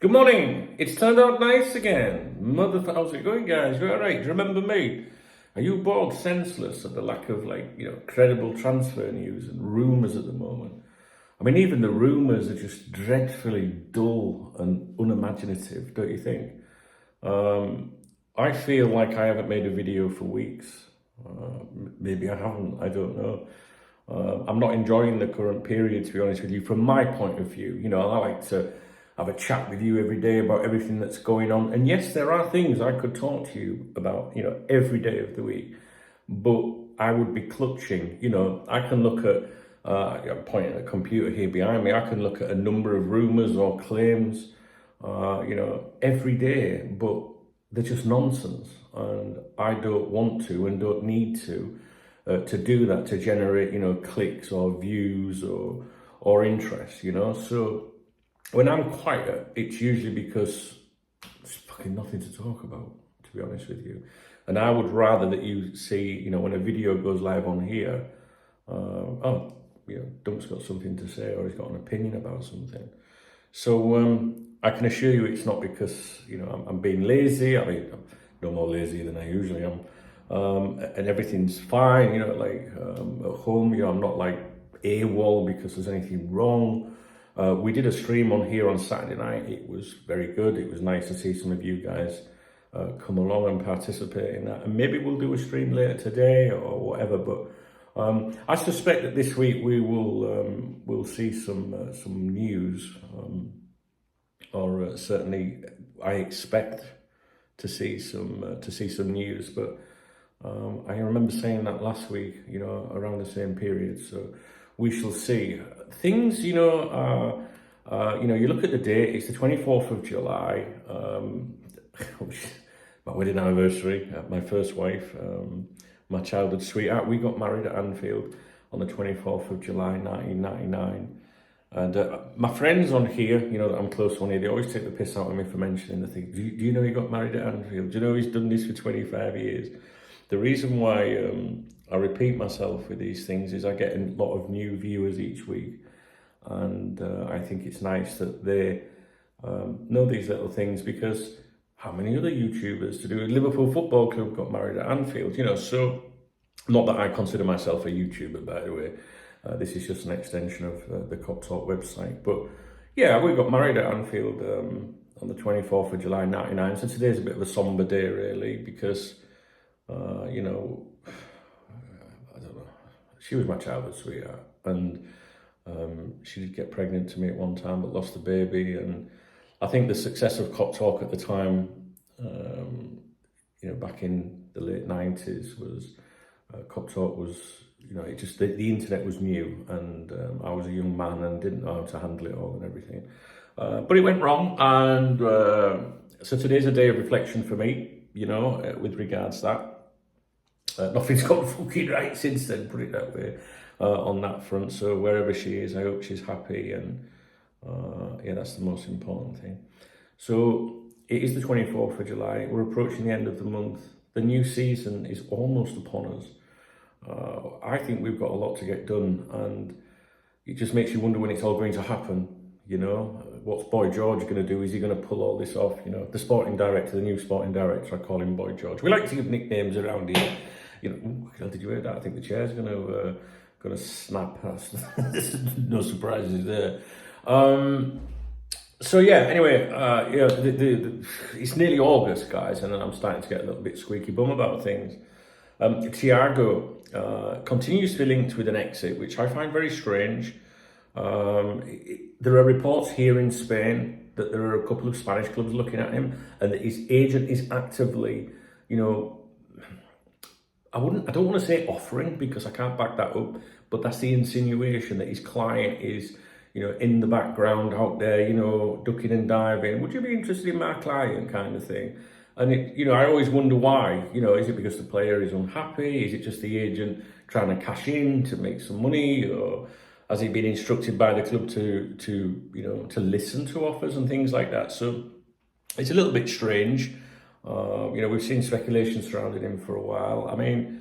Good morning. It's turned out nice again. How's it going, guys? You all right? Do you remember me? Are you bored senseless at the lack of, credible transfer news and rumours at the moment? I mean, even the rumours are just dreadfully dull and unimaginative, don't you think? I feel like I haven't made a video for weeks. Maybe I haven't, I don't know. I'm not enjoying the current period, to be honest with you, from my point of view. I like to have a chat with you every day about everything that's going on. And yes, there are things I could talk to you about, every day of the week. But I would be clutching, I can look at, I'm pointing at a computer here behind me, I can look at a number of rumours or claims, every day, but they're just nonsense. And I don't want to and don't need to do that to generate, clicks or views or interest, So when I'm quiet, it's usually because there's fucking nothing to talk about, to be honest with you. And I would rather that you see, when a video goes live on here, Dunk's got something to say or he's got an opinion about something. So I can assure you it's not because, I'm being lazy. I mean, I'm no more lazy than I usually am. And everything's fine, at home, I'm not like AWOL because there's anything wrong. We did a stream on here on Saturday night. It was very good. It was nice to see some of you guys come along and participate in that. And maybe we'll do a stream later today or whatever. But I suspect that this week we will we'll see some news, or certainly I expect to see some news. But I remember saying that last week, around the same period. So we shall see. Things, you look at the date, it's the 24th of July, my wedding anniversary, my first wife, my childhood sweetheart. We got married at Anfield on the 24th of July, 1999. And my friends on here, that I'm close to on here, they always take the piss out of me for mentioning the thing. Do you know he got married at Anfield? Do you know he's done this for 25 years? The reason why I repeat myself with these things is I get a lot of new viewers each week, and I think it's nice that they know these little things, because how many other YouTubers to do with Liverpool Football Club got married at Anfield, so not that I consider myself a YouTuber, by the way. This is just an extension of the Cop Talk website. But yeah, we got married at Anfield on the 24th of July 99. So today's a bit of a somber day, really, because I don't know, she was my childhood sweetheart, and she did get pregnant to me at one time but lost the baby. And I think the success of Cop Talk at the time, back in the late 90s, was Cop Talk was, it just, the internet was new, and I was a young man and didn't know how to handle it all and everything. But it went wrong, and so today's a day of reflection for me, with regards to that. Nothing's gone fucking right since then, put it that way, on that front. So wherever she is, I hope she's happy, and that's the most important thing. So it is the 24th of July. We're approaching the end of the month. The new season is almost upon us. I think we've got a lot to get done, and it just makes you wonder when it's all going to happen. What's Boy George going to do? Is he going to pull all this off? The sporting director, the new sporting director, I call him Boy George. We like to give nicknames around here. Did you hear that? I think the chair's going to snap. No surprises there. So yeah. Anyway, it's nearly August, guys, and I'm starting to get a little bit squeaky bum about things. Thiago continues to be linked with an exit, which I find very strange. There are reports here in Spain that there are a couple of Spanish clubs looking at him, and that his agent is actively, I don't want to say offering, because I can't back that up, but that's the insinuation, that his client is, in the background out there, ducking and diving. Would you be interested in my client, kind of thing? And I always wonder why. Is it because the player is unhappy? Is it just the agent trying to cash in to make some money, or has he been instructed by the club to listen to offers and things like that? So it's a little bit strange. We've seen speculation surrounding him for a while. I mean,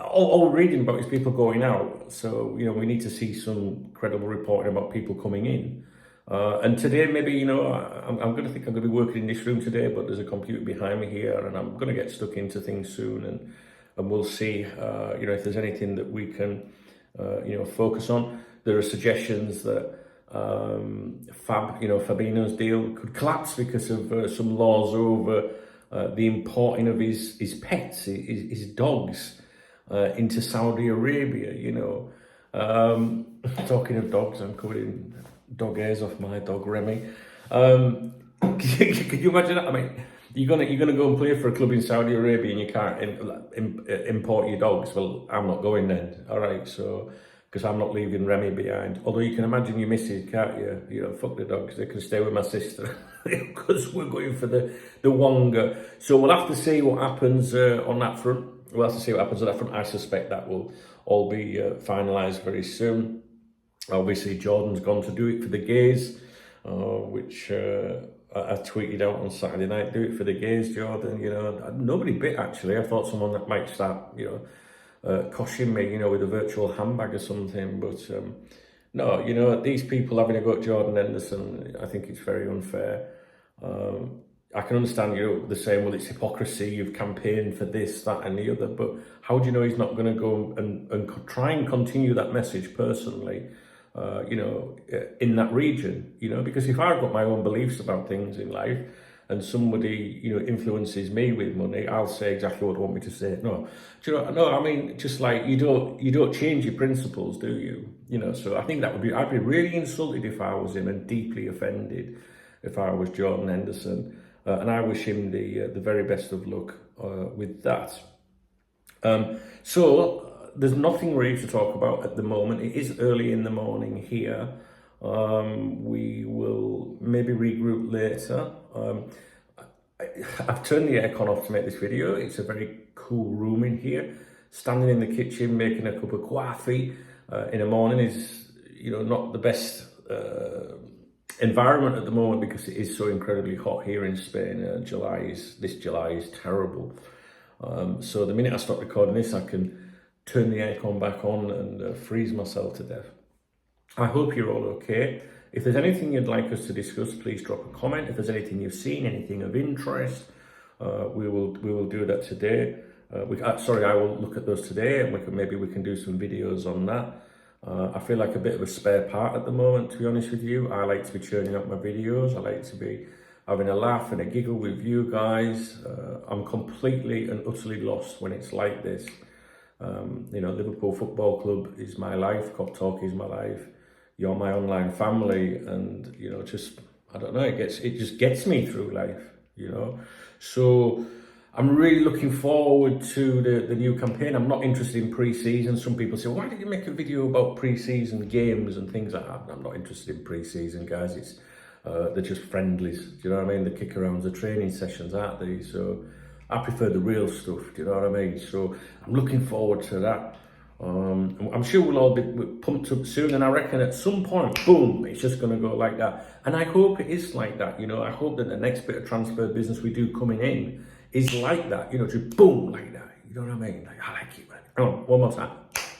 all reading about is people going out. So, we need to see some credible reporting about people coming in. And today, maybe, you know, I'm going to think I'm going to be working in this room today, but there's a computer behind me here, and I'm going to get stuck into things soon, and we'll see, you know, if there's anything that we can, you know, focus on. There are suggestions that Fabinho's deal could collapse because of some laws over the importing of his pets, his dogs, into Saudi Arabia, you know. Talking of dogs, I'm covered in dog hairs off my dog Remy. Can you imagine that? I mean, you're gonna go and play for a club in Saudi Arabia and you can't import your dogs. Well, I'm not going then. All right, so because I'm not leaving Remy behind. Although you can imagine your missus, can't you? You know, fuck the dogs. They can stay with my sister because we're going for the Wonga. So we'll have to see what happens on that front. We'll have to see what happens on that front. I suspect that will all be finalised very soon. Obviously, Jordan's gone to do it for the gays, which I tweeted out on Saturday night. Do it for the gays, Jordan. You know, nobody bit actually. I thought someone that might start, you know, coshing me, you know, with a virtual handbag or something. But no, you know, these people having a go at Jordan Henderson, I think it's very unfair. I can understand, you know, the saying, well, it's hypocrisy, you've campaigned for this, that and the other, but how do you know he's not going to go and try and continue that message personally, you know, in that region, you know, because if I've got my own beliefs about things in life and somebody, you know, influences me with money, I'll say exactly what they want me to say. No, do you know, no, I mean, just like you don't change your principles, do you? You know, so I think that would be, I'd be really insulted if I was him and deeply offended if I was Jordan Henderson. And I wish him the very best of luck with that. So there's nothing really to talk about at the moment. It is early in the morning here. We will maybe regroup later. I've turned the aircon off to make this video. It's a very cool room in here. Standing in the kitchen making a cup of coffee in the morning is, you know, not the best environment at the moment because it is so incredibly hot here in Spain. This July is terrible. So the minute I stop recording this, I can turn the aircon back on and freeze myself to death. I hope you're all okay. If there's anything you'd like us to discuss, please drop a comment. If there's anything you've seen, anything of interest, we will do that today. I will look at those today, and maybe we can do some videos on that. I feel like a bit of a spare part at the moment, to be honest with you. I like to be churning up my videos. I like to be having a laugh and a giggle with you guys. I'm completely and utterly lost when it's like this. You know, Liverpool Football Club is my life. Cop Talk is my life. You're my online family, and you know, just I don't know. It just gets me through life. You know, so I'm really looking forward to the new campaign. I'm not interested in pre-season. Some people say, why did you make a video about pre-season games and things like that? I'm not interested in pre-season, guys. It's they're just friendlies. Do you know what I mean? The kick-arounds, the training sessions, aren't they? So I prefer the real stuff. Do you know what I mean? So I'm looking forward to that. I'm sure we'll all be pumped up soon, and I reckon at some point, boom, it's just going to go like that. And I hope it is like that. You know, I hope that the next bit of transfer business we do coming in is like that, you know, just boom, like that. You know what I mean? Like, I like it, man. Come on, one more time.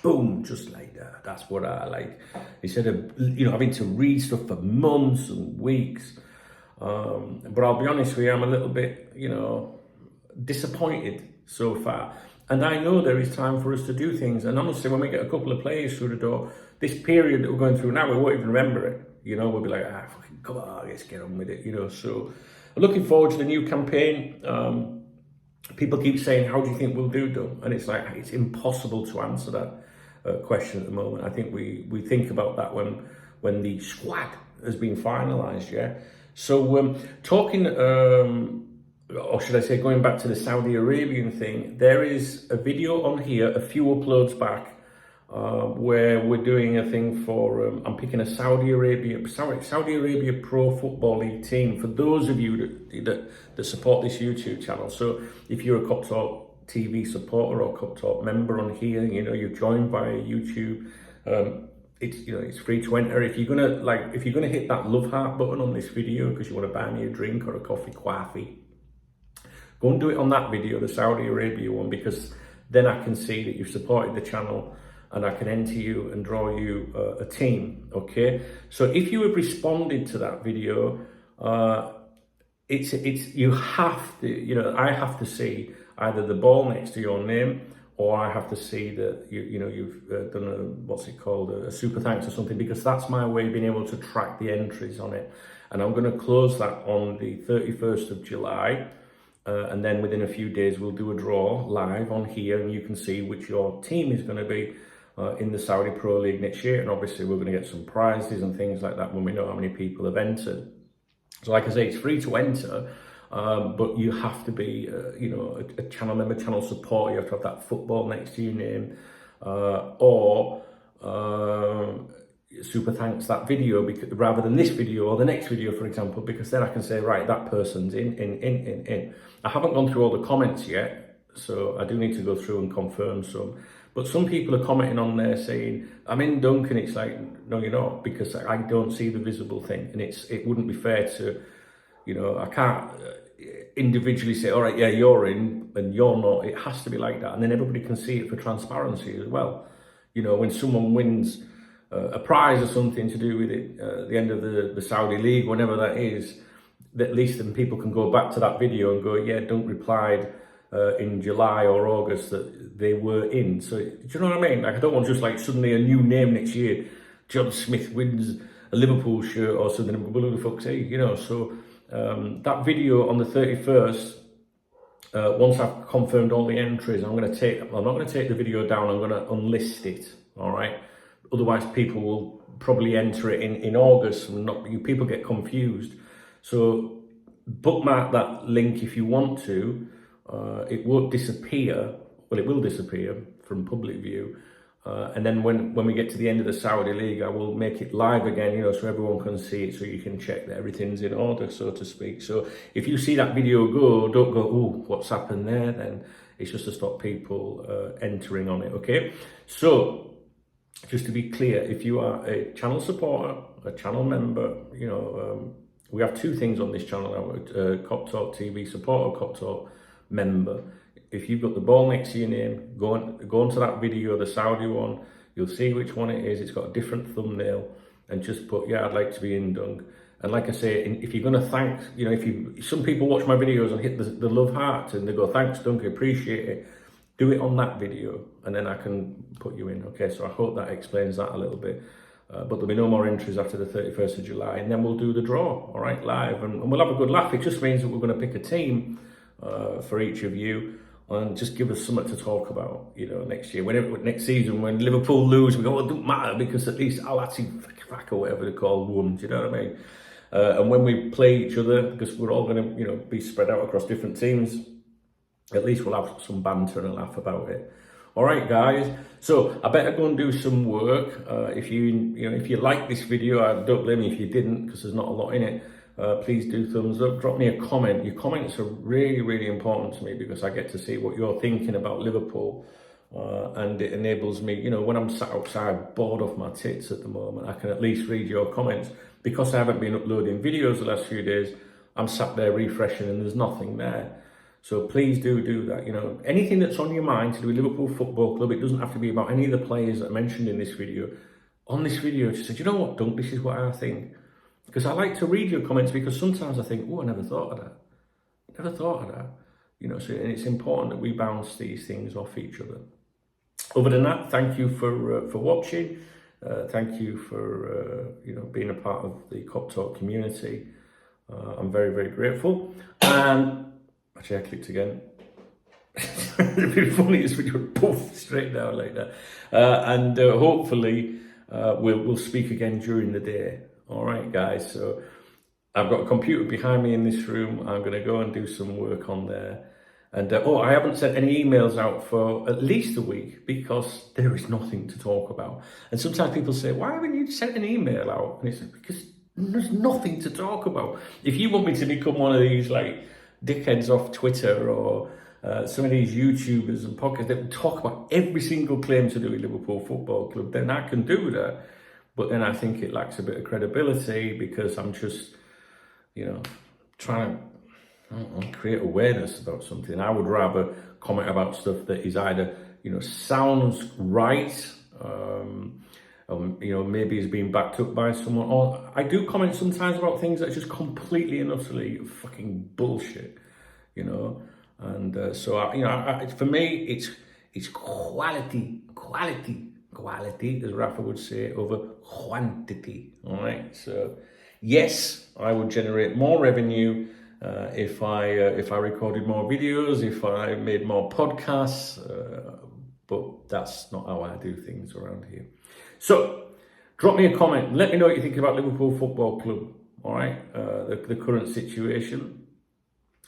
Boom, just like that. That's what I like. Instead of, you know, having to read stuff for months and weeks. But I'll be honest with you, I'm a little bit, you know, disappointed so far. And I know there is time for us to do things. And honestly, when we get a couple of players through the door, this period that we're going through now, we won't even remember it. You know, we'll be like, fucking come on, let's get on with it, you know. So I'm looking forward to the new campaign. People keep saying, how do you think we'll do, Dom? And it's like, it's impossible to answer that question at the moment. I think we think about that when the squad has been finalised, yeah? So talking, or should I say going back to the Saudi Arabian thing, there is a video on here, a few uploads back, where we're doing a thing for, I'm picking a Saudi Arabia Pro Football League team for those of you that support this YouTube channel. So if you're a Cop Talk TV supporter or Cop Talk member on here, you know, you've joined via YouTube, it's, you know, it's free to enter. If you're gonna hit that love heart button on this video because you want to buy me a drink or a coffee, go and do it on that video, the Saudi Arabia one, because then I can see that you've supported the channel and I can enter you and draw you a team, okay? So if you have responded to that video, it's you have to, you know, I have to see either the ball next to your name, or I have to see that you've done a, what's it called, a super thanks or something, because that's my way of being able to track the entries on it. And I'm going to close that on the 31st of July. And then within a few days, we'll do a draw live on here, and you can see which your team is going to be in the Saudi Pro League next year. And obviously, we're going to get some prizes and things like that when we know how many people have entered. So like I say, it's free to enter, but you have to be, a channel member, channel supporter. You have to have that football next to your name, or super thanks that video, because, rather than this video or the next video, for example, because then I can say, right, that person's in. I haven't gone through all the comments yet, so I do need to go through and confirm some. But some people are commenting on there saying, I'm in Dunk, and it's like, no, you're not, because I don't see the visible thing. And it wouldn't be fair to, I can't individually say, all right, yeah, you're in and you're not. It has to be like that. And then everybody can see it for transparency as well. When someone wins a prize or something to do with it at the end of the Saudi League, whenever that is, at least then people can go back to that video and go, yeah, Dunk replied in July or August that they were in. So do you know what I mean? Like, I don't want just like suddenly a new name next year, John Smith wins a Liverpool shirt or something, who the fuck's he? So that video on the 31st, once I've confirmed all the entries, I'm not going to take the video down, I'm going to unlist it, all right? Otherwise people will probably enter it in August, and people get confused. So bookmark that link if you want to. It won't disappear. Well, it will disappear from public view. And then when we get to the end of the Saudi League, I will make it live again, so everyone can see it, so you can check that everything's in order, so to speak. So if you see that video go, don't go, oh, what's happened there? Then it's just to stop people entering on it, okay? So just to be clear, if you are a channel supporter, a channel member, we have two things on this channel now, Cop Talk TV supporter, Cop Talk member. If you've got the ball next to your name, go onto that video, the Saudi one, you'll see which one it is. It's got a different thumbnail, and just put, yeah, I'd like to be in Dunk. And like I say, if you're going to thank, some people watch my videos and hit the love heart and they go, thanks Dunk, I appreciate it. Do it on that video, and then I can put you in, okay? So I hope that explains that a little bit. But there'll be no more entries after the 31st of July, and then we'll do the draw, all right, live, and we'll have a good laugh. It just means that we're going to pick a team for each of you, and just give us something to talk about, next year. Next season, when Liverpool lose, we go, well, it doesn't matter, because at least I'll actually or whatever they're called, won, do you know what I mean? And when we play each other, because we're all going to, be spread out across different teams, at least we'll have some banter and a laugh about it. All right, guys. So I better go and do some work. If you like this video, I don't blame you if you didn't, because there's not a lot in it. Please do thumbs up. Drop me a comment. Your comments are really, really important to me, because I get to see what you're thinking about Liverpool, and it enables me. When I'm sat outside bored off my tits at the moment, I can at least read your comments. Because I haven't been uploading videos the last few days, I'm sat there refreshing, and there's nothing there. So please do that. Anything that's on your mind to do with Liverpool Football Club, it doesn't have to be about any of the players that I mentioned in this video. On this video, just say, you know what, Dunk, this is what I think. Because I like to read your comments, because sometimes I think, oh, I never thought of that. So, and it's important that we bounce these things off each other. Other than that, thank you for watching. Thank you for being a part of the Cop Talk community. I'm very, very grateful. And actually, I clicked again. It'd be funny if we would poof straight down like that. And hopefully we'll speak again during the day. All right, guys. So I've got a computer behind me in this room. I'm going to go and do some work on there. And I haven't sent any emails out for at least a week, because there is nothing to talk about. And sometimes people say, why haven't you sent an email out? And it's because there's nothing to talk about. If you want me to become one of these like dickheads off Twitter, or some of these YouTubers and podcasts that talk about every single claim to do with Liverpool Football Club, then I can do that. But then I think it lacks a bit of credibility, because I'm just, trying to create awareness about something. I would rather comment about stuff that is either, sounds right Maybe he's being backed up by someone. Or I do comment sometimes about things that are just completely and utterly fucking bullshit, And for me, it's quality, as Rafa would say, over quantity. All right. So yes, I would generate more revenue if I recorded more videos, if I made more podcasts. But that's not how I do things around here. So, drop me a comment. Let me know what you think about Liverpool Football Club. All right, the current situation,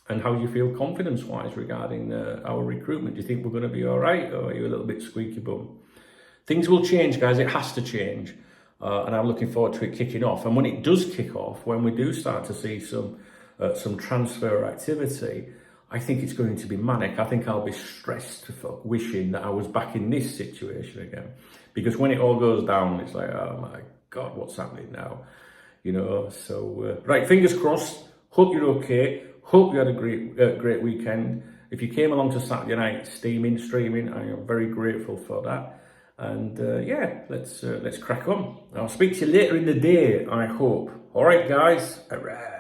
and how you feel confidence-wise regarding our recruitment. Do you think we're going to be all right, or are you a little bit squeaky bum? Things will change, guys. It has to change, and I'm looking forward to it kicking off. And when it does kick off, when we do start to see some transfer activity, I think it's going to be manic. I think I'll be stressed to fuck, wishing that I was back in this situation again. Because when it all goes down, it's like, oh my God, what's happening now? So, right, fingers crossed. Hope you're okay. Hope you had a great weekend. If you came along to Saturday night streaming, I am very grateful for that. And let's crack on. I'll speak to you later in the day, I hope. All right, guys. All right.